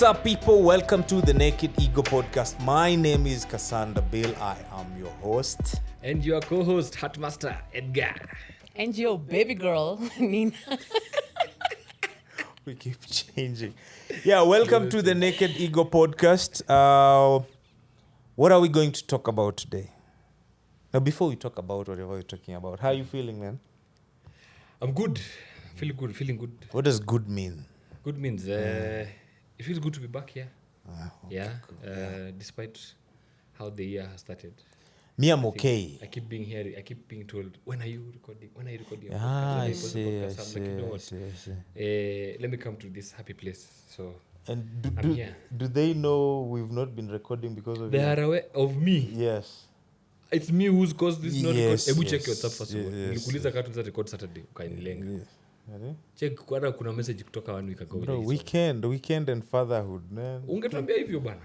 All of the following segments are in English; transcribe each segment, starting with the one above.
up, people? Welcome to the Naked Ego Podcast. My name is Kasanda Bill. I am your host. And your co-host, Hatmaster Edgar. And your baby girl, Ninah. We keep changing. Yeah, welcome to the Naked Ego Podcast. What are we going to talk about today? Now, before we talk about whatever we're talking about, how are you feeling, man? I'm good. Feeling good. What does good mean? Good means it feels good to be back here. Despite how the year has started. Me, I'm okay. I keep being here. I keep being told, when are you recording? When are you recording? I see. Let me come to this happy place. So And I'm here. do they know we've not been recording because of They you? are aware of me. Yes. It's me who's caused this not record. Yes, Ebu yes, check your WhatsApp first of all. yes, Nilikuuliza kama tunaweza record Saturday ukanilenga. Yes. Check kwada kuna message kutoka 1 week ago. Bro, weekend and fatherhood, man. Ungetuambia hivyo bana.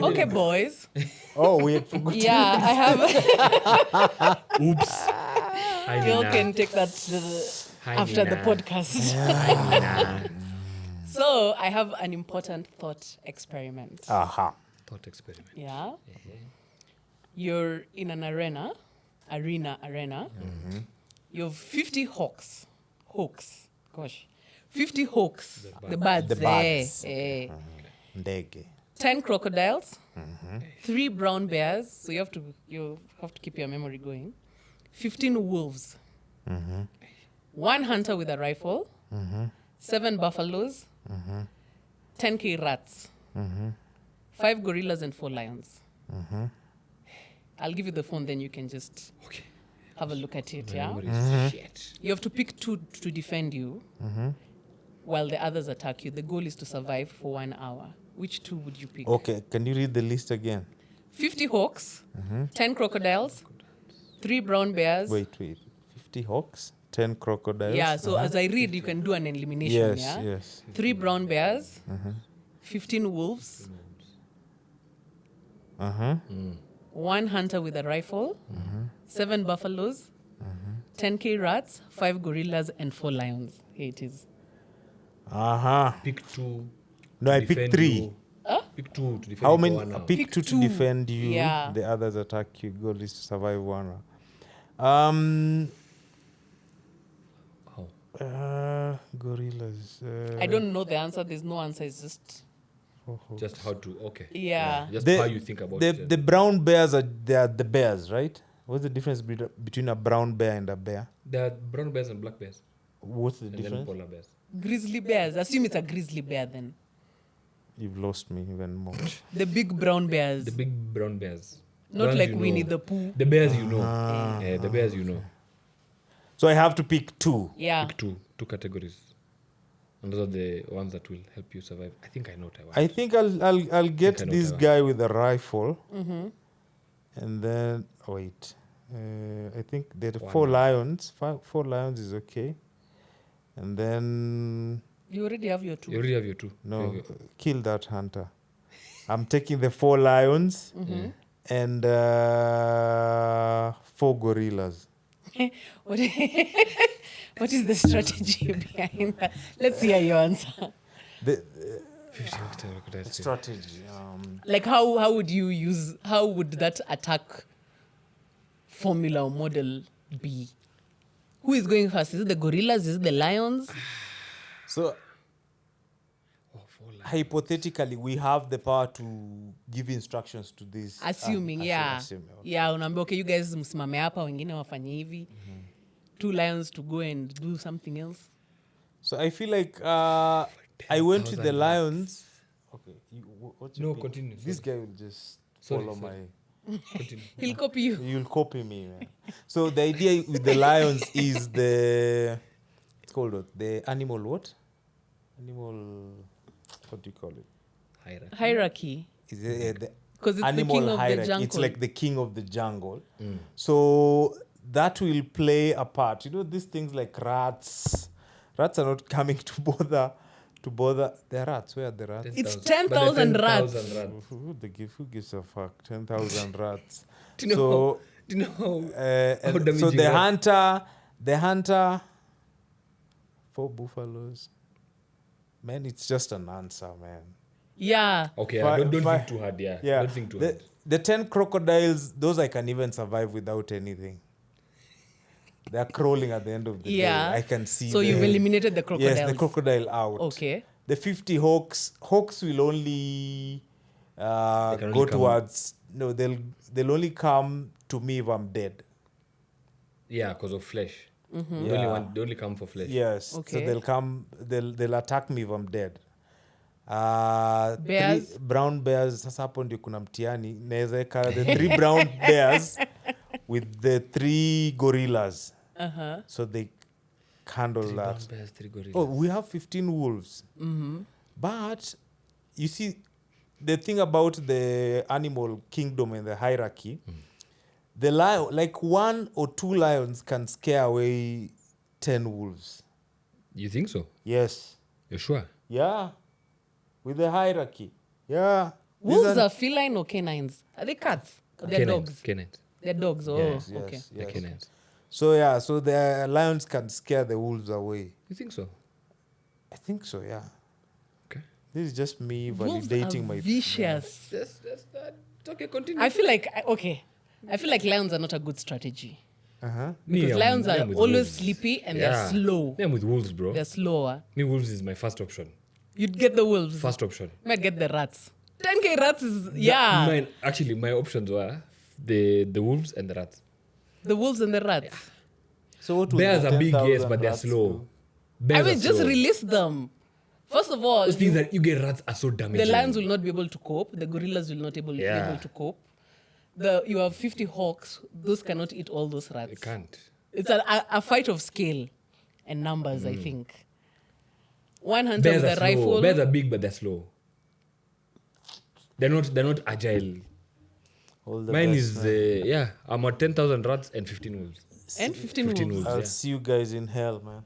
Okay, boys. Oh, we had forgotten. Yeah, I have. Oops. Hi, You Ninah. can take that Hi, after the Ninah. podcast. Hi, Ninah. So I have an important thought experiment. Aha. Thought experiment. Yeah. You're in an arena. You have 50 hawks. Gosh. 50 hawks. The birds. The birds. Eh. Ndege. 10 crocodiles. 3 brown bears. So you have to keep your memory going. 15 wolves. 1 hunter with a rifle. 7 buffaloes. 10k rats. 5 gorillas and 4 lions. I'll give you the phone, then you can just have a look at it. Yeah. Memory is shit. You have to pick 2 to defend you, while the others attack you. The goal is to survive for 1 hour. Which 2 would you pick? Okay, can you read the list again? 50 hawks, 10 crocodiles, 3 brown bears. Wait. 50 hawks, 10 crocodiles. Yeah, so as I read, you can do an elimination. Yes. 3 brown bears, 15 wolves, 1 hunter with a rifle, 7 buffaloes, 10k rats, 5 gorillas, and 4 lions. Here it is. Pick 2. No, I to picked defend 3. you. Pick 2 to defend How you many? for 1 hour. Pick Pick 2 to 2. defend you. Yeah. The others attack you. Goal is to survive 1 hour. How? Gorillas. I don't know the answer. There's no answer. It's just... Just how to, okay. Yeah. Just The- how you think about The it. brown bears they are the bears, right? What's the difference between a brown bear and a bear? There are brown bears and black bears. What's the And then difference? polar bears. Grizzly bears. Assume it's a grizzly bear then. You've lost me even more. The big brown bears. The big brown bears. Not Ones like you Winnie know. the Pooh. The bears you know. The bears you know. So I have to pick 2. Yeah. Pick 2 categories. And those are the ones that will help you survive. I think I know what I want. I think I'll get I know this what I guy with a rifle, and then wait. I think there are 4 lions. 4 lions is okay, and then You already have your 2. You already have your 2. no, kill that hunter. I'm taking the 4 lions and 4 gorillas. What is the strategy behind that? Let's hear your answer. The 50 crocodiles. strategy. Like how would that attack formula or model be? Who is going first? Is it the gorillas? Is it the lions? So hypothetically, we have the power to give instructions to these. Assuming, yeah. Assuming, okay. Yeah, unaambia okay, you guys msimame hapa, wengine wafanye hivi. 2 lions to go and do something else. So I feel like I went with the lions. Okay, what's your No, pick? continue, This guy will just Sorry, follow sorry. Continue. He'll copy you. You'll copy me, man. So the idea with the lions is it's called what? The animal what? What do you call it? Hierarchy. Is it the 'Cause it's the animal king of the hierarchy? It's jungle. like the king of the jungle. So that will play a part. You know, these things like rats. Rats are not coming to bother. The rats. Where are the rats? It's 10,000 10,000 rats. Who gives a fuck? 10,000 rats. Do you know how So damaging the hunter, 4 buffaloes, Man, it's just an answer, man. Yeah. Okay, Fi- don't fi- think too hard. Yeah, Yeah. don't think too the, hard. the 10 crocodiles, those I can even survive without anything. They're crawling at the end of the Yeah. day. I can see So you've eliminated the crocodiles. Yes, the crocodile out. Okay. The 50 hawks will only They can only go come- towards... No, they'll only come to me if I'm dead. Yeah, because of flesh. Mm-hmm. They only come for flesh. Yes. Okay. So they'll attack me if I'm dead. Bears? Brown bears, sasa hapo ndio kuna mtiani. Naweza weka the 3 brown bears with the 3 gorillas. Uh-huh. So they handle that. Brown bears, 3 gorillas. Oh, we have 15 wolves. Mm-hmm. But you see, the thing about the animal kingdom and the hierarchy, the lion, like 1 or 2 lions can scare away 10 wolves. You think so? Yes. You're sure? Yeah. With the hierarchy. Yeah. These Wolves are feline or canines? Are they cats? Or they're dogs? Canines. They're dogs. Oh, Yes, okay. yes, They're yes. canines. So yeah, so the lions can scare the wolves away. You think so? I think so, yeah. Okay. This is just me Wolves validating are my... vicious. That's okay, continue. I feel like lions are not a good strategy. Uh-huh. Because lions are with always wolves. sleepy and they're slow. Me, I'm with wolves, bro. They're slower. Me, wolves is my first option. You'd get the wolves. First option. Might get the rats. 10K rats is yeah. My options were the wolves and the rats. The wolves and the rats. So what would Bears the are big, 10,000 yes, but they're rats slow. do? Bears I mean, are just slow. release them. First of all, Those things that you get rats are so damaging. the lions will not be able to cope. The gorillas will not be able to cope. You have 50 hawks. Those cannot eat all those rats. They can't. It's a fight of scale and numbers, I think. One hunter Bears with are a slow. rifle. Bears are big, but they're slow. They're not agile. All the Mine best, is man. I'm at 10,000 rats and 15 wolves. And 15 wolves. 15 wolves. I'll Yeah. see you guys in hell, man.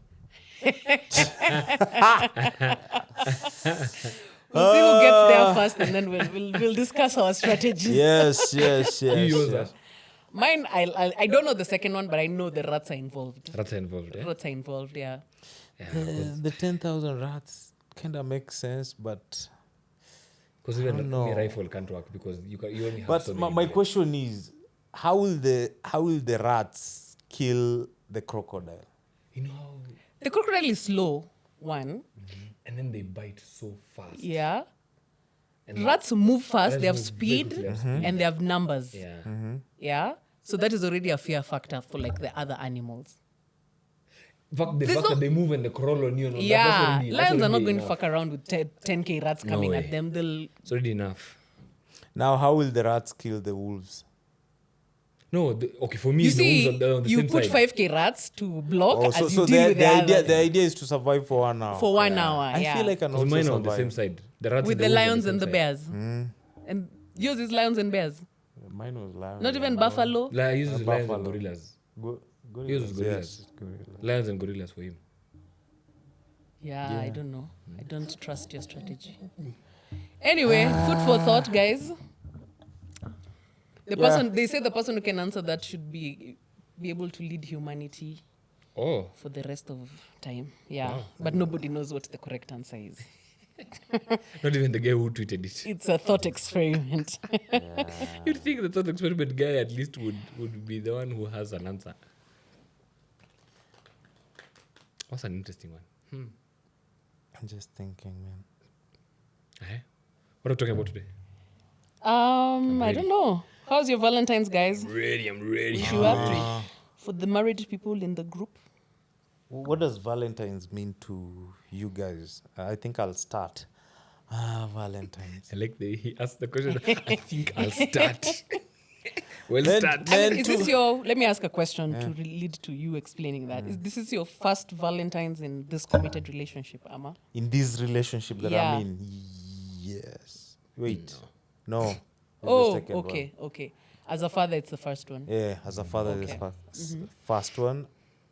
We'll see who gets there first, and then we'll discuss our strategies. Yes, yes, yes. yours yes. Mine, I don't know the second one, but I know the rats are involved. Rats are involved. Yeah? Rats are involved, yeah. The 10,000 rats kind of makes sense, but... Because I even don't the know. rifle can't work because you only have But so my, many my bullets. question is, how will the rats kill the crocodile? You know how... The crocodile is slow, one. And then they bite so fast. Yeah. And Rats move fast, rats they have move very speed, quickly, have speed. and they have numbers. Yeah. Yeah. So that is already a fear factor for like the other animals. In fact, the There's fact no- that they move and they crawl on you. And all that, Yeah. that's already Lions are not going enough. to fuck around with 10K rats No coming way. at them. They'll. It's already enough. Now, how will the rats kill the wolves? No, okay, for me, You the see, wolves are on the you same put side. 5K rats to block Oh, as so you deal with the others. idea is to survive for 1 hour. For 1 hour, I yeah. feel like I can Because also mine are on the survive. same side. The rats With and the wolves are on lions same and the side. bears. And yours is lions and bears. Mine was lion. Not even buffalo. He uses lions buffalo. and gorillas. Gorillas, Yours was gorillas. yes, gorillas. Lions and gorillas for him. Yeah, I don't know. I don't trust your strategy. Anyway, food for thought, guys. They say the person who can answer that should be able to lead humanity Oh, for the rest of time. Yeah, but nobody knows what the correct answer is. not even the guy who tweeted it. It's a thought experiment. You'd think the thought experiment guy at least would be the one who has an answer. What's an interesting one? I'm just thinking, man. What are we talking about today? I don't know. How's your Valentine's, guys? I'm ready. Wish you happy. For the married people in the group. What does Valentine's mean to you guys? I think I'll start. Valentine's. I like he asked the question. I think I'll start. Well, Then- start. then- Is this your? Let me ask a question to lead to you explaining that. This is your first Valentine's in this committed relationship, Amma? In this relationship that Yeah. I'm in, yes. Wait. No. It's the Oh, second okay, okay. As a father, it's the first one. one. Yeah, as a father, this Okay. first one.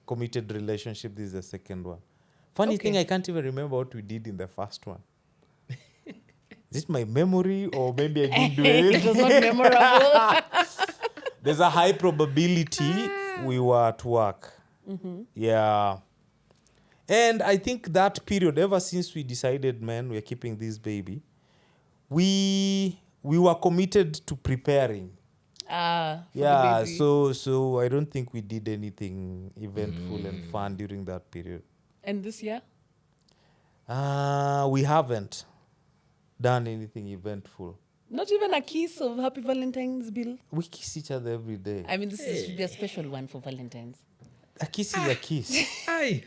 Committed relationship, this is the second one. Funny Okay. thing, I can't even remember what we did in the first one. Is it my memory or maybe I didn't do It it? was not memorable. There's a high probability we were at work. Yeah. And I think that period, ever since we decided, man, we're keeping this baby, we were committed to preparing. For the Yeah, baby. so I don't think we did anything eventful and fun during that period. And this year? We haven't done anything eventful. Not even a kiss of Happy Valentine's, Bill. We kiss each other every day. I mean, this should be a special one for Valentine's. A kiss is a kiss. Aye.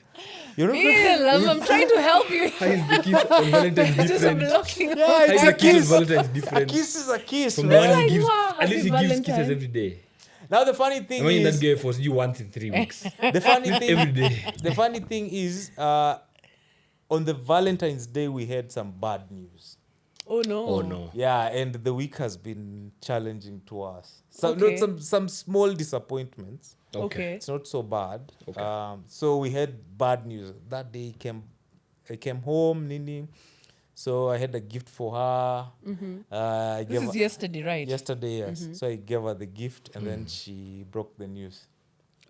You know? Bill, I'm trying to help you. How is the kiss on Valentine's Just different? blocking. Yeah, How it's is a the kiss kiss. on Valentine's A different? kiss is a kiss, From the man. one he Like, gives, wow, at least he happy gives kisses Valentine. every day. Now the funny thing Imagine is, that guy forced you once in 3 weeks. the funny thing, Every day. the funny thing is, on the Valentine's Day we had some bad news. Oh, no. Oh no. Yeah, and the week has been challenging to us. So Okay. not some small disappointments. Okay. It's not so bad. Okay. So we had bad news that day. I came home, Nini. So I had a gift for her. I This gave is her- yesterday, right? yesterday, yes. So I gave her the gift, and then she broke the news.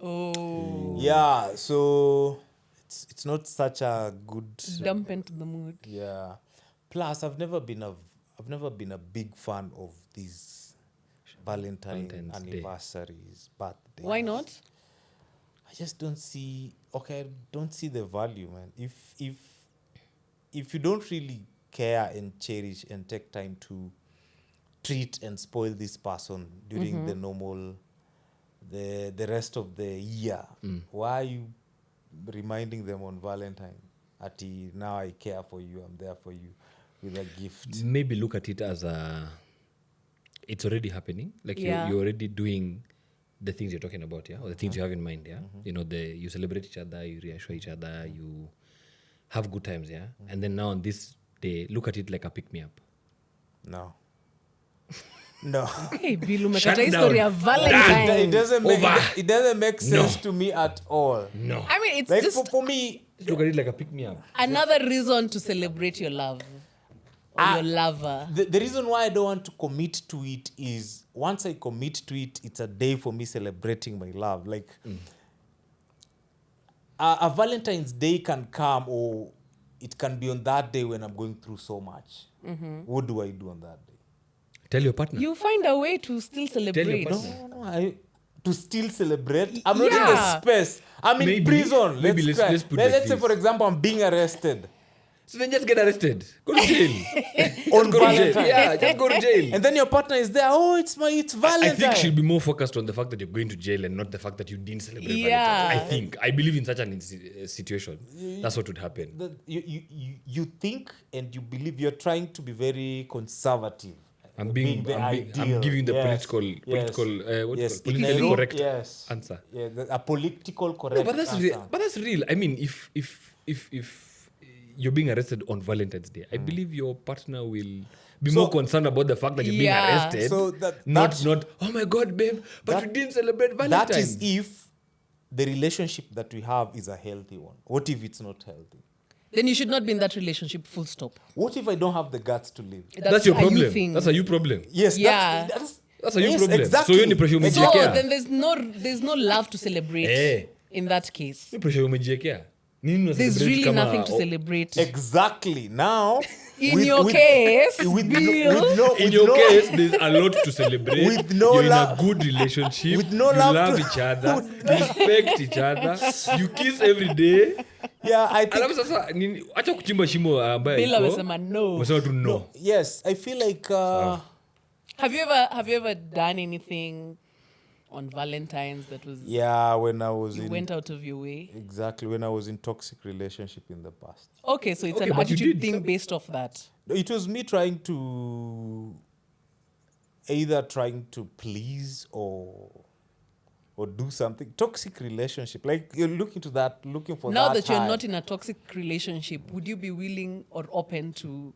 Oh. Yeah, so it's not such a good. Dampened the mood. Yeah. Plus, I've never been a big fan of these Valentine's Day. anniversaries, birthdays. Why not? I just don't see. Okay, I don't see the value, man. If you don't really care and cherish and take time to treat and spoil this person during the normal, the rest of the year, why are you reminding them on Valentine? Ati, now I care for you, I'm there for you with a gift. Maybe look at it as it's already happening. Like Yeah. you're already doing the things you're talking about, yeah, or the things you have in mind, yeah. You know, you celebrate each other, you reassure each other, you have good times, yeah. And then now on this day, look at it like a pick me up. No. No. Hey, Bill, Shut umekata history down. ya Valentine. It doesn't make sense to me at all. No. I mean, it's Like just for me, Look at it like a pick me up. another reason to celebrate your love or your lover. the reason why I don't want to commit to it is once I commit to it, it's a day for me celebrating my love. Like a Valentine's Day can come, or it can be on that day when I'm going through so much. What do I do on that day? Tell your partner. You find a way to still celebrate. partner. No, to still celebrate. I'm not in the Yeah. space. I'm in Maybe- prison. maybe let's put like let's say, this. for example, I'm being arrested So then just get arrested. Go to jail. on Go to jail. Valentine. Yeah, just go to jail. And then your partner is there. Oh, it's Valentine. I think she'll be more focused on the fact that you're going to jail and not the fact that you didn't celebrate Yeah. Valentine's. I believe in such an situation. That's what would happen. You think and you believe you're trying to be very conservative. I'm the I'm ideal. giving the Yes. politically Yes. correct Yes. answer. Yeah, a political correct No, but that's answer. real. But that's real. I mean, if you're being arrested on Valentine's Day, I believe your partner will be more concerned about the fact that you're being Yeah. arrested. So not oh my God, babe, but you didn't celebrate Valentine's. That is if the relationship that we have is a healthy one. What if it's not healthy? Then you should not be in that relationship, full stop. What if I don't have the guts to live? That's your a you problem. thing. That's a you problem. Yes, Yeah. that's a you yes, problem. Exactly. So you're in the pressure of So Yeah. then there's no love to celebrate Eh. in that case. Ni pressure umejiekea. Nini una There's celebrate really kama- nothing to celebrate. Exactly. Now, In your case, Bill. In your case, there's a lot to celebrate. With no You're in a love- good relationship. with no you love love to- each other. You respect each other. You kiss every day. yeah, I think Alafu sasa nini acha kuchimba shimo ambayo Bill iko. amesema no. Umesema tu no. yes, I feel like Have you ever done anything on Valentine's that was yeah, when I was you in went out of your way? exactly when I was in toxic relationship in the past. Okay, so it's Okay, an but you attitude did thing some- based off that. It was me trying to either trying to please or do something. Toxic relationship, like you're looking for Now that that you're high. not in a toxic relationship, would you be willing or open to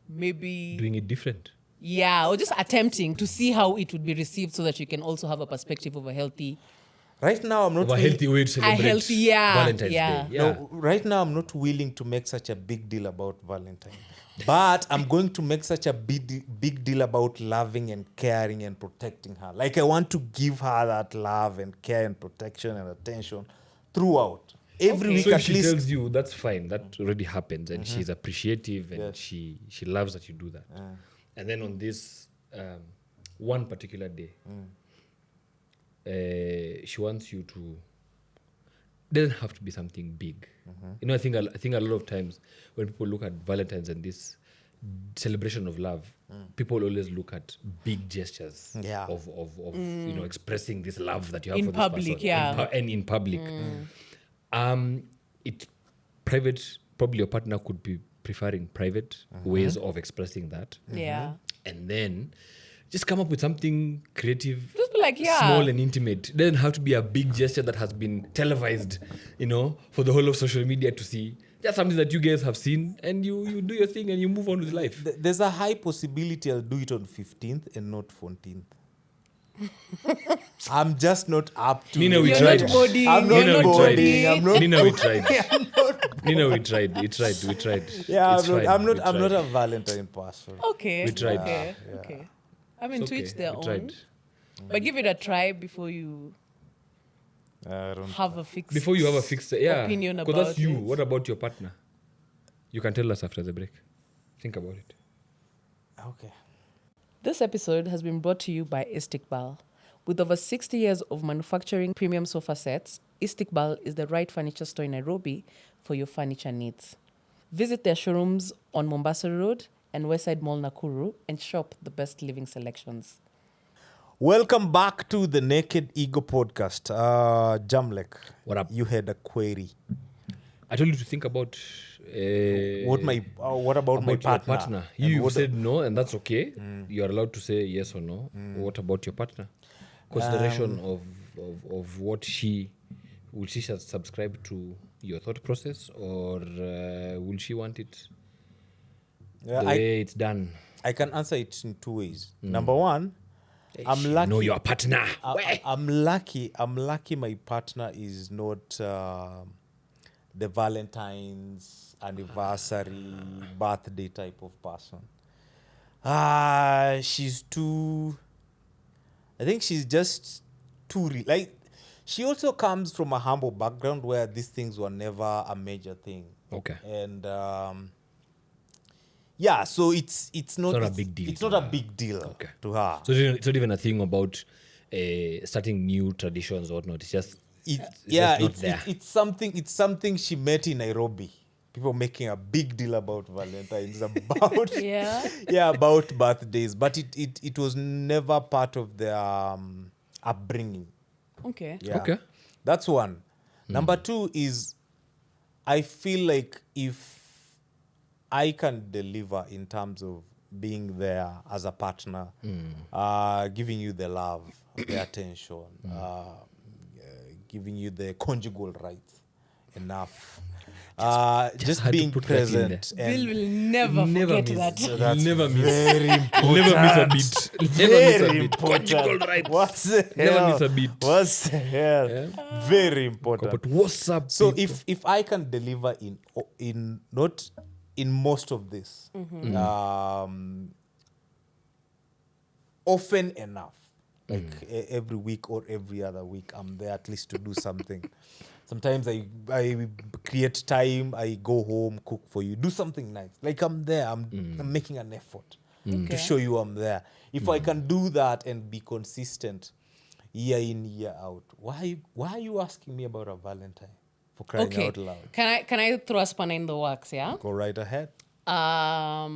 maybe Doing it different. yeah, or just attempting to see how it would be received so that you can also have a perspective of a healthy Right now, I'm not Of a willing- healthy way to celebrate healthy- yeah, Valentine's yeah. Day. Yeah. No, right now I'm not willing to make such a big deal about Valentine. But I'm going to make such a big deal about loving and caring and protecting her. Like I want to give her that love and care and protection and attention throughout. every Okay. week So if at she least. tells you, that's fine. That already happens, and she's appreciative, and Yes. she loves that you do that. And then on this one particular day, she wants you to. Doesn't have to be something big. You know, I think a lot of times when people look at Valentine's and this celebration of love, people always look at big gestures Yeah. of you know, expressing this love that you have In for public, this person. yeah. And in public. It private, probably your partner could be preferring private ways of expressing that. Yeah. And then just come up with something creative, Just be like, yeah. small and intimate. It doesn't have to be a big gesture that has been televised, you know, for the whole of social media to see. Just something that you guys have seen, and you do your thing and you move on with life. There's a high possibility I'll do it on 15th and not 14th. I'm just not up to Nina, it. we You're tried. not boarding. I'm You're not not boarding. I'm not. Nina, we tried. Nina, we tried. We tried. Yeah, It's I'm not. fine. I'm We not. I'm not tried. a Valentine person. Okay. We tried. Okay. Okay. I mean, It's to okay. each their We own. tried. But give it a try before you I don't. have a fixed Before you have a fixed opinion because about that's you. it. What about your partner? You can tell us after the break. Think about it. Okay. This episode has been brought to you by Istiqbal. With over 60 years of manufacturing premium sofa sets, Istiqbal is the right furniture store in Nairobi for your furniture needs. Visit their showrooms on Mombasa Road and Westside Mall Nakuru and shop the best living selections. Welcome back to the Naked Ego podcast. Jamlek, What up? you had a query. I told you to think about What about my your partner? partner. And You what- said no, and that's okay. You are allowed to say yes or no. What about your partner? Consideration of what will she subscribe to your thought process, or will she want it Yeah, the way it's done? I can answer it in two ways. Number one, I'm She lucky. know your partner. I'm lucky. I'm lucky. My partner is not the Valentine's anniversary, birthday type of person. She's too. I think she's just too like. She also comes from a humble background where these things were never a major thing. Okay. And yeah, so it's not not a big deal It's to not a her. big deal Okay. to her. So it's not even a thing about starting new traditions or whatnot. It's just Yeah, just not there. it's something she met in Nairobi. People making a big deal about Valentine's, about Yeah. about birthdays, but it was never part of their upbringing. Okay. Yeah. Okay. That's one. Number two is, I feel like if I can deliver in terms of being there as a partner, giving you the love, the attention, giving you the conjugal rights enough, just had to being put that in there. present. Bill will never forget that. That's Never miss. very important. Never miss a beat. Never miss a Very beat. important. Conjugal rights. What's the Never hell? miss a beat. What's the hell? Very important. But what's up? So people? if I can deliver in not in most of this, often enough, like every week or every other week, I'm there at least to do something. Sometimes I create time, I go home, cook for you, do something nice. Like I'm there, I'm making an effort to Okay. show you I'm there. If I can do that and be consistent year in, year out, why are you asking me about a Valentine? For crying Okay. out loud. Can I throw a spanner in the works? Yeah. Go right ahead. I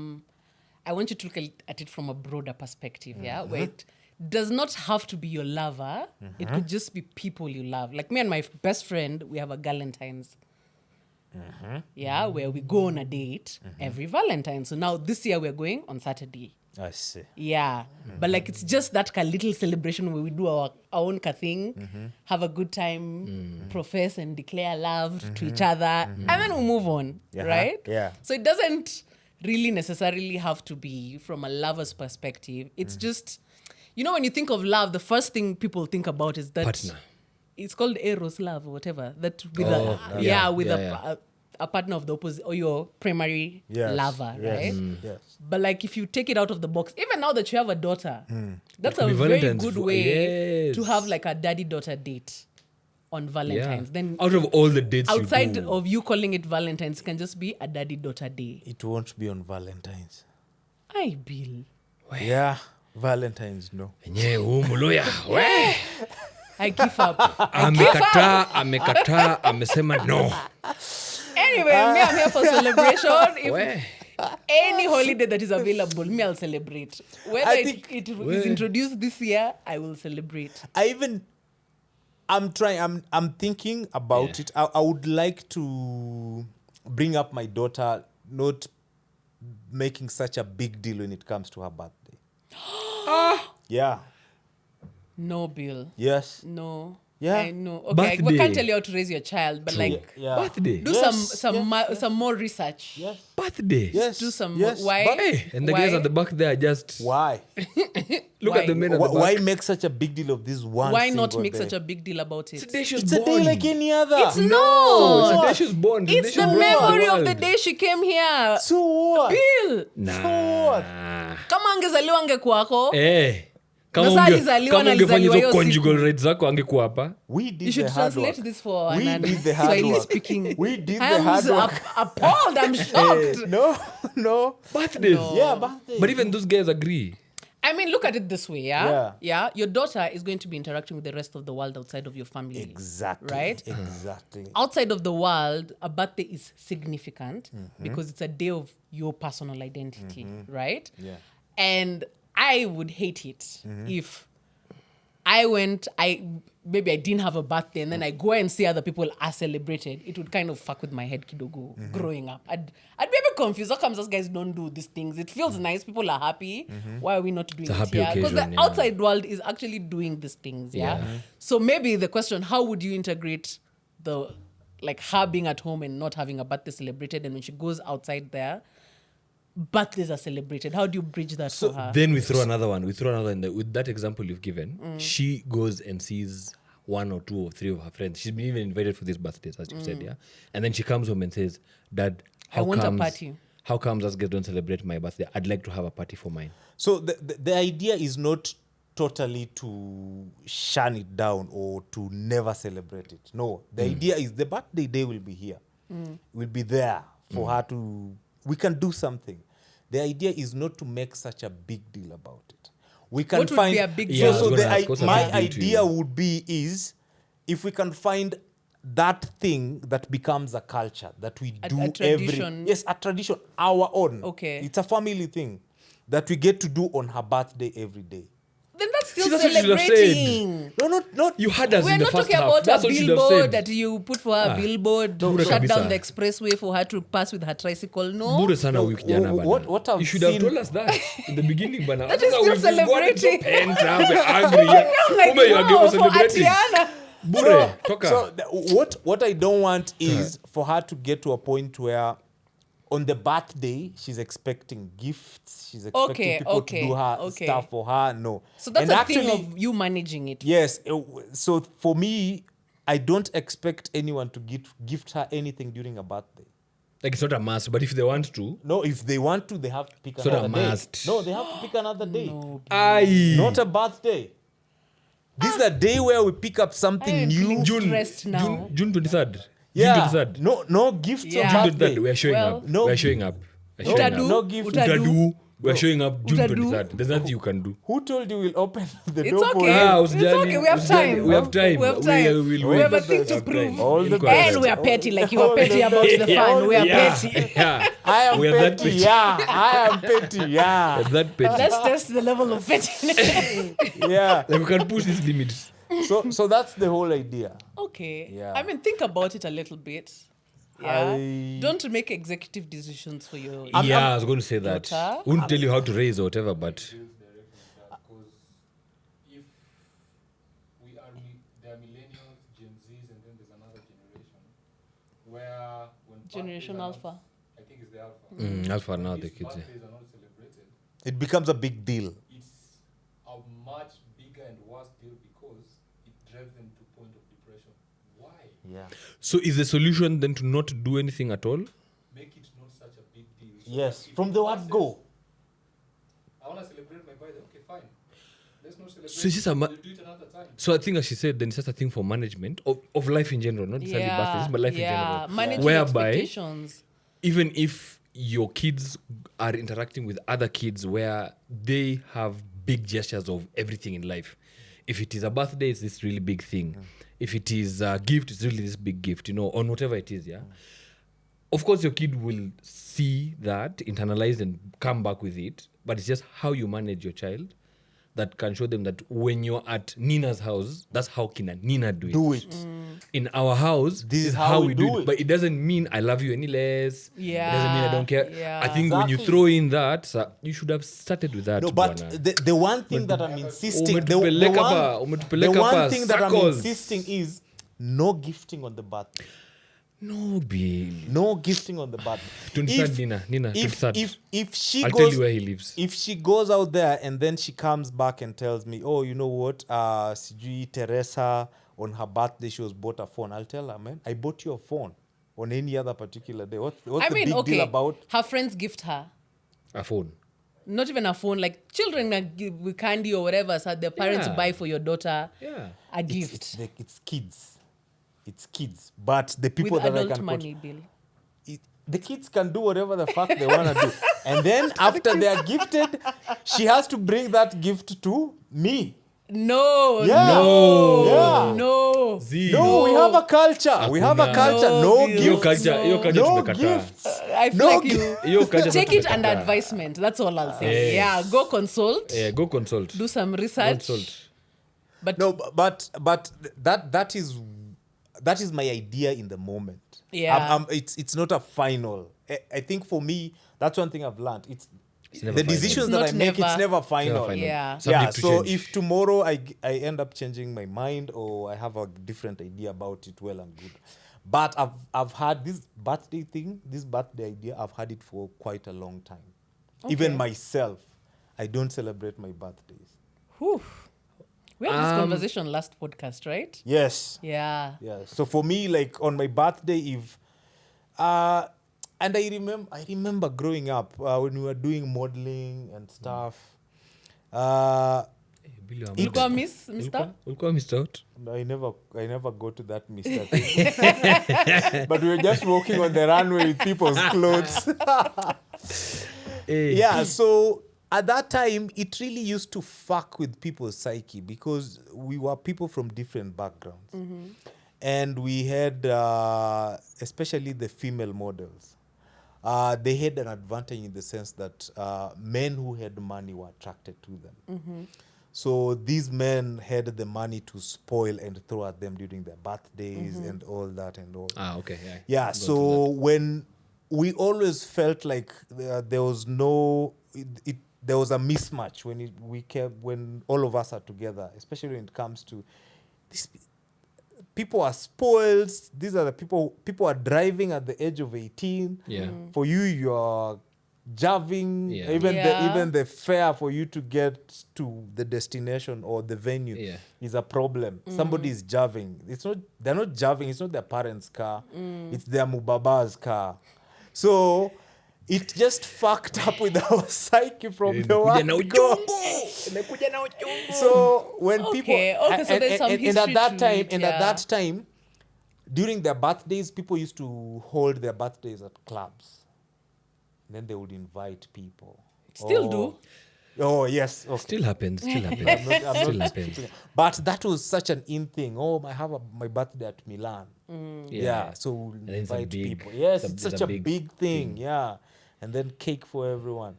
want you to look at it from a broader perspective, yeah, where it does not have to be your lover. It could just be people you love. Like me and my best friend, we have a Galentine's. Yeah, where we go on a date every Valentine. So now this year we're going on Saturday. I see. Yeah. But like it's just that little celebration where we do our own thing, have a good time, profess and declare love to each other, and then we move on. Yeah. Right? Yeah. So it doesn't really necessarily have to be from a lover's perspective. It's just, when you think of love, the first thing people think about is that Partner. it's called eros love or whatever. That with a partner of the opposite or your primary Yes. lover, Yes. right? Yes. But like if you take it out of the box, even now that you have a daughter, that's It a could be very Valentine's good for- way yes. to have like a daddy-daughter date on Valentine's. Then out of all the dates outside you do, of you calling it Valentine's, it can just be a daddy-daughter day. It won't be on Valentine's. Aye, Bill. Yeah, Valentine's, no. enyewe huu mluya we I give up. amekataa amesema no. Anyway, me, I'm here for celebration. If We. any holiday that is available, me, I'll celebrate. Whether I it think- is introduced this year, I will celebrate. I'm thinking about it. I would like to bring up my daughter, not making such a big deal when it comes to her birthday. Yeah. No, Bill. Yes. No. Yeah. I know. Okay, we Birthday. can't tell you how to raise your child, but like, Yeah. Birthday. do Yes, some more research. Yes. Birthday. Yes. Do some yes. why? But Hey, and the Why? guys at the back there are just why? look Why? at the men at the back. Why make such a big deal of this one? Why not single make day? such a big deal about it? It's a day she was It's a born. day like any other. It's No, not. it's a day she was born. It's a day It's she the was brought to memory of the world. day she came here. So what? Bill, Nah. kama angezaliwa angekuwako. Kama Na saa unge- alizaliwa kama na ungefanya alizaliwa hizo hiyo conjugal siku. rights zako angekuwa hapa. We You did should the hard translate work. this for We an did the hard Swahili work. speaking. We did the I'm hard work. appalled. I'm shocked. No. Birthdays. No. Yeah, birthday. But even those guys agree. I mean, look at it this way, yeah? Yeah. Your daughter is going to be interacting with the rest of the world outside of your family. Exactly. Right? Exactly. Outside of the world, a birthday is significant because it's a day of your personal identity, right? Yeah. And I would hate it if maybe I didn't have a birthday and then I go and see other people are celebrated. It would kind of fuck with my head kidogo growing up. I'd be a bit confused. How come those guys don't do these things? It feels nice. People are happy. Why are we not doing a it happy here? Because the occasion, yeah. outside world is actually doing these things, yeah? So maybe the question, how would you integrate her being at home and not having a birthday celebrated, and when she goes outside there, birthdays are celebrated? How do you bridge that for her? Then we throw another one. With that example you've given, she goes and sees one or two or three of her friends. She's been even invited for these birthdays, as you said, yeah? And then she comes home and says, Dad, I want a party. How comes us guys don't celebrate my birthday? I'd like to have a party for mine. So the idea is not totally to shun it down or to never celebrate it. No, the idea is the birthday day will be here. Will be there for her to... We can do something. The idea is not to make such a big deal about it. We can What would find... be a big Yeah, I was So gonna ask, what's a my big deal to idea you? would be is if we can find that thing that becomes a culture that we A do tradition. a tradition, our own. Okay. It's a family thing that we get to do on her birthday every day. Then that's still See, that's what you should have said. celebrating. No, not You had us We're in the not first talking half. about That's a what you should have billboard said. that you put for her, billboard, Bure shut kabisa. down the expressway for her to pass with her tricycle. No. Bure sana huyu kijana bana. what I've You should have seen- told us that in the beginning bana. That is still celebrating. We're angry. I'm like, Kumbe you are no, giving for celebrating. Atiana. Bure, toka. So what I don't want is for her to get to a point where on the birthday she's expecting gifts, she's expecting people to do her stuff for her. No. So that's And a thing of you managing it. yes. So for me, I don't expect anyone to gift her anything during a birthday. Like it's not a must, but if they want to. No, if they want to, they have to pick It's not a another day. must. No, they have to pick another day. Aye. Not a birthday. This is a day where we pick up I something am new. feeling stressed now. June 23rd. Yeah. June 23rd. No gifts Yeah. on June birthday. 23rd. We're showing Well, up. no- We're showing up. We're showing Utadu. up. No gift. Utadu. We're showing up June Utadu. 23rd. There's nothing you can do. Who told you we'll open the It's door for okay. you? It's okay. We have time. We have time. We have time. We We have a thing wait. to Have prove. time. All the Inquest. And we are petty, like you are petty about the fun. We are petty. Yeah. I am We are that petty. petty. Yeah, I am petty. Yeah, We're that petty. Let's test the level of pettiness. yeah. Like we can push these limits. So that's the whole idea. Okay. Yeah. I mean, think about it a little bit. Yeah. I- Don't make executive decisions for your. Yeah, I was going to say that. Daughter. Wouldn't tell you how to raise or whatever, but Because if there are millennials, Gen Zs, and then there's another generation where when Generation birthdays are Alpha. not- I think it's the Alpha. Alpha now the If kids. Yeah. birthdays are not celebrated, It becomes a big deal. it's a much bigger and worse deal because it drives them to point of depression. Why? Yeah. So is the solution then to not do anything at all? Make it not such a big deal. So Yes. if From your the boss word says, go. I want to celebrate my birthday. Okay, fine. Let's not celebrate. So it's just a We'll do it another time. So I think, as she said, then it's just a thing for management of life in general, not necessarily birthdays, but life in general. Managing Whereby, expectations. even if your kids are interacting with other kids where they have big gestures of everything in life, if it is a birthday, it's this really big thing. If it is a gift, it's really this big gift, on whatever it is, Of course, your kid will see that, internalize, and come back with it. But it's just how you manage your child that can show them that when you're at Nina's house, that's how Nina do it. Do it. In our house, this is how we do it. But it doesn't mean I love you any less. It doesn't mean I don't care. Yeah. I think when you throw in that, you should have started with that. No, but the one thing that I'm insisting, the one thing that I'm insisting is no gifting on the birthday. No, Bill. No gifting on the birthday. 23rd, Nina. 23rd. If she I'll goes, tell you where he lives. If she goes out there and then she comes back and tells me, oh, you know what, Sijui Teresa, on her birthday, she was bought a phone. I'll tell her, man, I bought you a phone on any other particular day. What's the big deal about? Her friends gift her. A phone. Not even a phone, like children with candy or whatever, so their parents buy for your daughter a gift. It's kids. It's kids. But the people with that adult I can money, Bill. the kids can do whatever the fuck they want to do. And then after they are gifted, she has to bring that gift to me. No. Yeah. No. Yeah. No. Z. No, we have a culture. We have a culture. No Bill. gifts. Your culture No tumekata. gifts. I feel No like you Your culture take it tumekata. under advisement. That's all I'll say. Yes. Yeah, go consult. Yeah, go consult. Do some research. Consult. But No, but that is my idea in the moment. Yeah. It's not a final. I think for me, that's one thing I've learned. It's never the final. decisions It's that not I make. never. It's never final. Never final. Yeah. Subject to So change. if tomorrow I end up changing my mind or I have a different idea about it, well and good. But I've had this birthday idea. I've had it for quite a long time. Even myself, I don't celebrate my birthdays. Whew. We had this conversation last podcast, right? Yes. Yeah. Yeah. So for me, like on my birthday, and I remember growing up when we were doing modeling and stuff. Ulikuwa mister? Ulikuwa missed out. I never go to that Mr. thing. But we were just walking on the runway with people's clothes. Yeah, so at that time, it really used to fuck with people's psyche because we were people from different backgrounds. Mm-hmm. And we had, especially the female models, they had an advantage in the sense that men who had money were attracted to them. Mm-hmm. So these men had the money to spoil and throw at them during their birthdays and all that and all. Okay. Yeah, so when we always felt like there was there was a mismatch when all of us are together, especially when it comes to this. People are spoiled. These are the people are driving at the age of 18. Yeah. For you, you're driving. Yeah. Even the fare for you to get to the destination or the venue is a problem. Somebody is driving. They're not driving. It's not their parents' car. It's their mubaba's car. So it just fucked up with our psyche from the word go. So when people so there's some history at that to time it, at that time during their birthdays, people used to hold their birthdays at clubs. Then they would invite people. Still do. Oh yes. Okay. Still happens. I'm Still not happens. But that was such an in thing. Oh, I have my birthday at Milan. Yeah. So we'll And it's a invite big- people. Yes, it's it's a such a big big thing. Yeah. And then cake for everyone.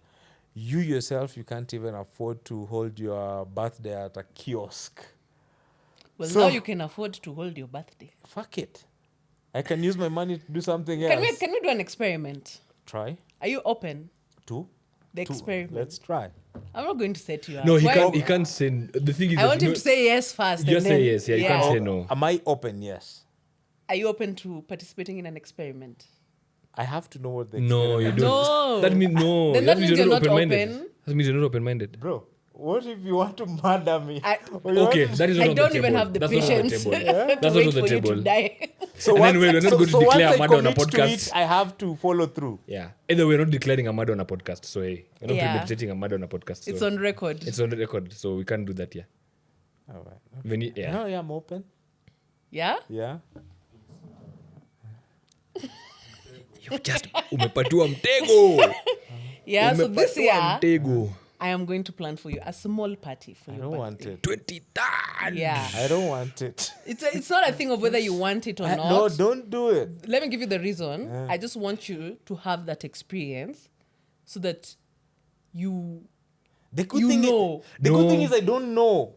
You yourself, you can't even afford to hold your birthday at a kiosk. Well, So- now you can afford to hold your birthday. Fuck it. I can use my money to do something else. Can we do an experiment? Try Are you open? to The experiment. Let's try. I'm not going to set you up. No, he Why- can't. He can't say. The thing is, I want him to say yes first. Just and say then- yes. Yeah, you can't say no. Am I open? Yes. Are you open to participating in an experiment? I have to know what the No, you experiment don't. No. That means no. Then that means you're you're not open-minded. open. That means you're not open-minded. Bro, what if you want to murder me? I- Or you want Okay, to- that is not I on don't the even table. have the That's not on patience the table. to That's not wait on the for you to table. die. So And then once, we're not going to so declare once a I murder on a commit to podcast. it, I have to follow through. Yeah. Either we're not declaring a murder on a podcast. So, hey, we're not Yeah. premeditating a murder on a podcast. So It's on record. It's on record. So we can't do that, yeah. All right. When you, yeah. No, yeah, I'm open. Yeah? Yeah. You've just umepatiwa mtego. Yeah, so this Umepatiwa year, mtego. I am going to plan for you a small party for I your don't birthday. want it. 23rd. Yeah. I don't want it. It's not a thing of whether you want it or not. No, don't do it. Let me give you the reason. I just want you to have that experience so that you The good You thing know. the good thing is I don't know.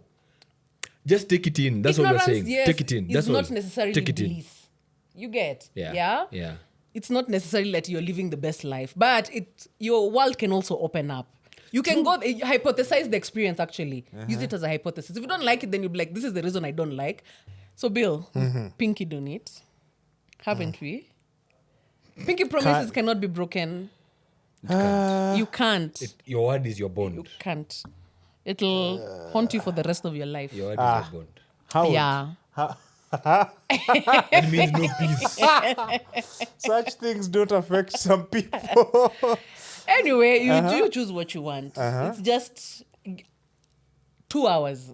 Just take it in. That's what we're ignorance, saying. yes, Take it in. is That's all. not necessarily Take it in. bliss. You get? Yeah. Yeah. It's not necessarily that you're living the best life, but your world can also open up. You can go hypothesize the experience actually. Use it as a hypothesis. If you don't like it, then you'll be like, this is the reason I don't like. So Bill, Pinky done it. Haven't we? Pinky promises cannot be broken. You can't. Your word is your You bond. can't. It'll haunt you for the rest of your life. Your word is your bond. How? Yeah. It means no peace. Such things don't affect some people. Anyway, you choose what you want. It's just 2 hours.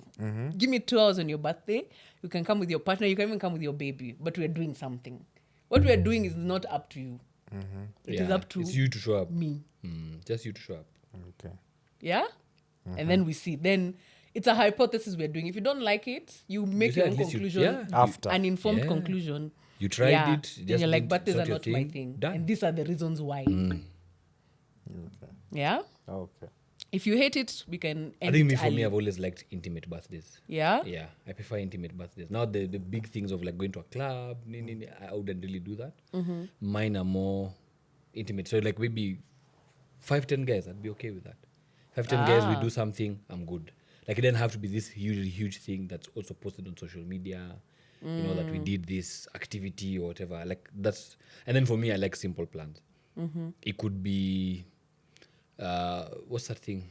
Give me 2 hours on your birthday. You can come with your partner. You can even come with your baby. But we're doing something. What we're doing is not up to you. It is up to It's you to show up. me. Just you to show up. Okay. Yeah? And then we see. Then it's a hypothesis we're doing. If you don't like it, you make say your at own least you- conclusion. yeah. After. An informed Yeah. conclusion. You tried Yeah. it. Then Just you're like, didn't birthdays sort are your not my thing. Done. And these are the reasons why. Okay. Yeah? Okay. If you hate it, we can I end think it me, for early. me, I've always liked intimate birthdays. Yeah? Yeah, I prefer intimate birthdays. Now the big things of like going to a club, I wouldn't really do that. Mine are more intimate. So like maybe 5-10 guys, I'd be okay with that. 5-10 guys, we do something, I'm good. Like it doesn't have to be this huge thing that's also posted on social media. You know that we did this activity or whatever. Like that's, and then for me, I like simple plans. It could be, what's that thing?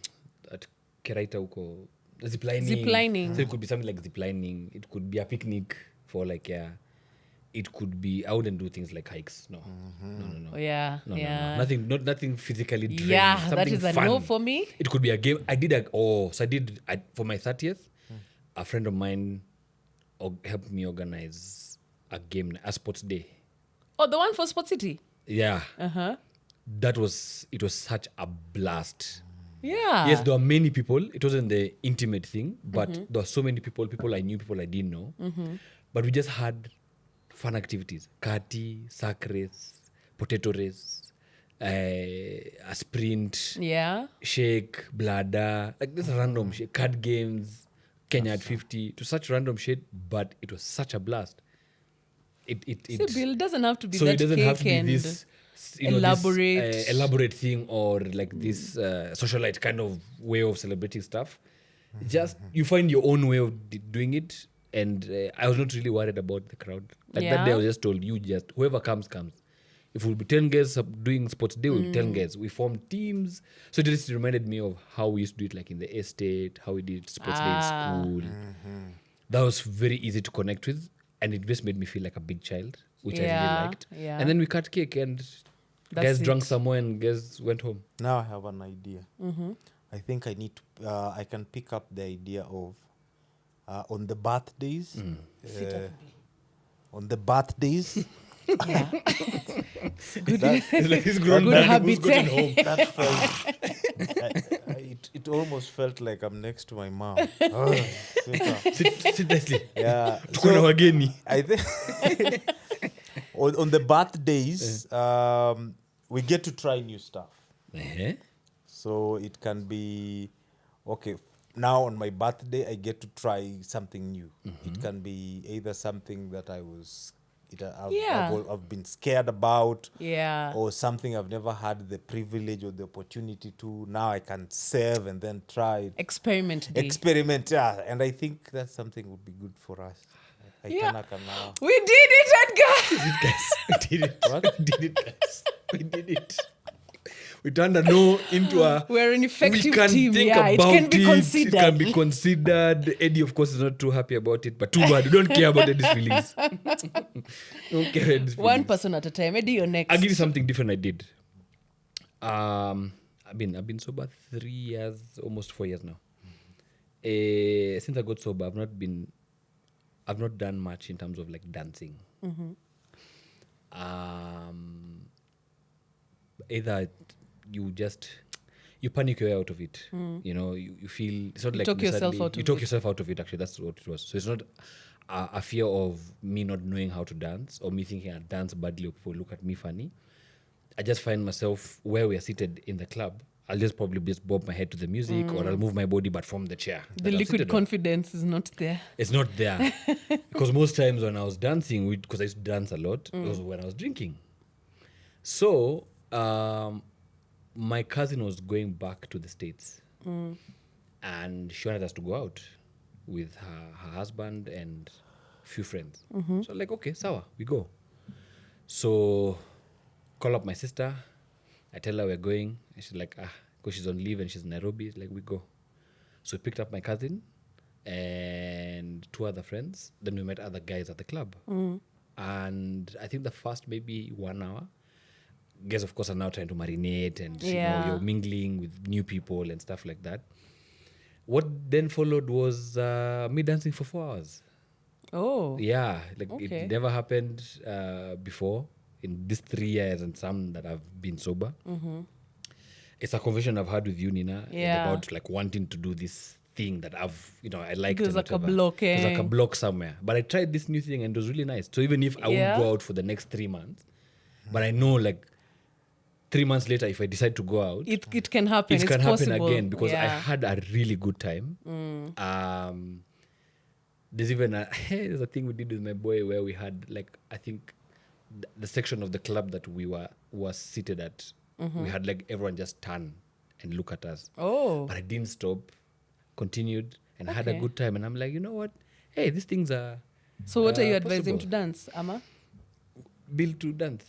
At Keraita uko ziplining. Ziplining. So it could be something like ziplining. It could be a picnic for like It could be. I wouldn't do things like hikes. No. Oh, yeah. No, yeah. Nothing physically draining. Yeah, that Something is a fun. no for me. It could be a game. I did for my 30th. A friend of mine helped me organize a game, a sports day. Oh, the one for Sport City. Yeah, Uh-huh. it was such a blast. Yeah. Yes, there were many people. It wasn't the intimate thing, but there were so many people I knew, people I didn't know. But we just had fun activities. Kati, sack race, potato race, a sprint, Yeah. shake, bladder, like this random shit, card games, Kenya at 50, to such random shit, but it was such a blast. See, Bill, it doesn't have to be So that it doesn't cake have to be and this elaborate. this, elaborate thing or like this socialite kind of way of celebrating stuff. Just you find your own way of doing it, and I was not really worried about the crowd. Like that day, I was just told you just whoever comes. If we'll be 10 guys doing sports day, we'll be 10 guys. We formed teams, so it just reminded me of how we used to do it, like in the estate, how we did sports day in school. That was very easy to connect with. And it just made me feel like a big child, which I really liked. Yeah. And then we cut cake and That's guys it. drank somewhere and guys went home. Now I have an idea. I think I need to. I can pick up the idea of on the birthdays. On the birthdays. Yeah. It's like this grown Good man habit, who's gotten eh? home. That felt. It almost felt like I'm next to my mom. Sit nicely. Yeah. Tuko na wageni. I think on the birthdays, we get to try new stuff. So it can be, okay, now on my birthday, I get to try something new. It can be either something that I've been scared about, Yeah. or something I've never had the privilege or the opportunity to. Now I can serve and then try it. Experiment day. Experiment, yeah. And I think that's something would be good for us. Yeah. Now. We did it, Edgar! We did it. What? We did it, guys. We did it. We turned a no into a. We're an effective we can team. think Yeah, it about can be considered. It can be considered. Eddie, of course, is not too happy about it, but too bad. We don't care about Eddie's feelings. Don't care about Eddie's One feelings. person at a time. Eddie, you're next. I'll give you something different I did. I've been sober 3 years, almost 4 years now. Since I got sober, I've not done much in terms of like dancing. Either you panic your way out of it. You know, you feel it's not You like talk yourself necessarily- out you of talk it. yourself out of it. Actually, that's what it was. So it's not a fear of me not knowing how to dance or me thinking I dance badly or people look at me funny. I just find myself where we are seated in the club. I'll just probably just bob my head to the music or I'll move my body, but from the chair. The that I'm liquid seated on. confidence is not there. It's not there. Because most times when I was dancing, because I used to dance a lot, it was when I was drinking. So, my cousin was going back to the States. And she wanted us to go out with her husband and a few friends. So, like, okay, sawa, we go. So, call up my sister. I tell her we're going. And she's like, because she's on leave and she's in Nairobi. Like, we go. So we picked up my cousin and 2 other friends. Then we met other guys at the club. And I think the first maybe 1 hour, guys, of course, are now trying to marinate and you know, Yeah. you're mingling with new people and stuff like that. What then followed was me dancing for 4 hours. Oh. Yeah, like Okay. it never happened before in these 3 years and some that I've been sober. It's a conversation I've had with you, Ninah, Yeah. about like wanting to do this thing that I liked. There's and like a whatever. block, There's like eh? a block somewhere. But I tried this new thing and it was really nice. So even if I won't Yeah. go out for the next 3 months, but I know like 3 months later, if I decide to go out, It can happen. it It's can happen possible. again because I Yeah. had a really good time. There's even there's a thing we did with my boy where we had like I think the section of the club that we was seated at, we had like everyone just turn and look at us. Oh. But I didn't stop, continued, and had a Okay. good time. And I'm like, you know what? Hey, these things are So what are you advising possible. to dance, Ama? built to dance.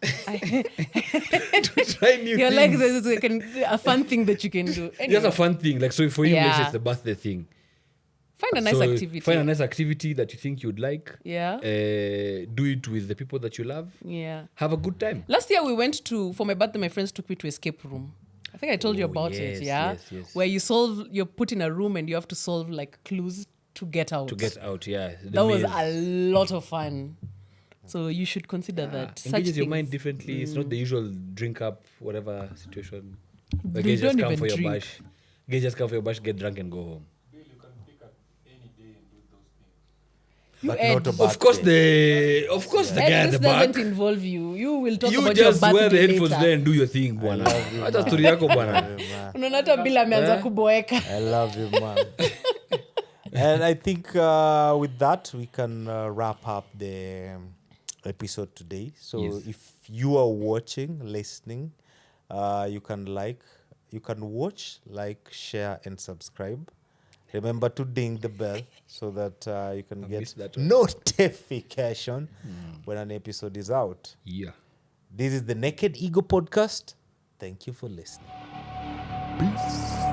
To try new You're things. like this is a fun thing that you can do. Just Anyway, a fun thing. Like so for him, let's say Yeah. it's the birthday thing. find a nice So activity. Find a nice activity that you think you'd like. Yeah. Do it with the people that you love. Yeah. Have a good time. Last year we went for my birthday, my friends took me to escape room. I think I told you Oh, about yes, it, yeah? yes. Where you're put in a room and you have to solve like clues to get out. To get out, yeah. The That was maze. a lot of fun. So you should consider that. Such Engages your things. mind differently. It's not the usual drink up, whatever situation. Where They guys just don't come even for your drink. bash. Guys just come for your bash, get drunk and go home. Bill, you can pick up any day and do those things. You But Ed, not a Of course, the guy Ed, at this the back. doesn't involve you. You will talk You about your just wear the birthday headphones later. there and do your thing, bwana. Hata story yako bwana. Unaona hata Bill ameanza kuboeka. I love you, man. And I think with that, we can wrap up the episode today. So Yes. if you are watching, listening, you can watch, like, share, and subscribe. Remember to ding the bell so that you can get missed that one. notification when an episode is out. Yeah. This is the Naked Ego Podcast. Thank you for listening. Peace.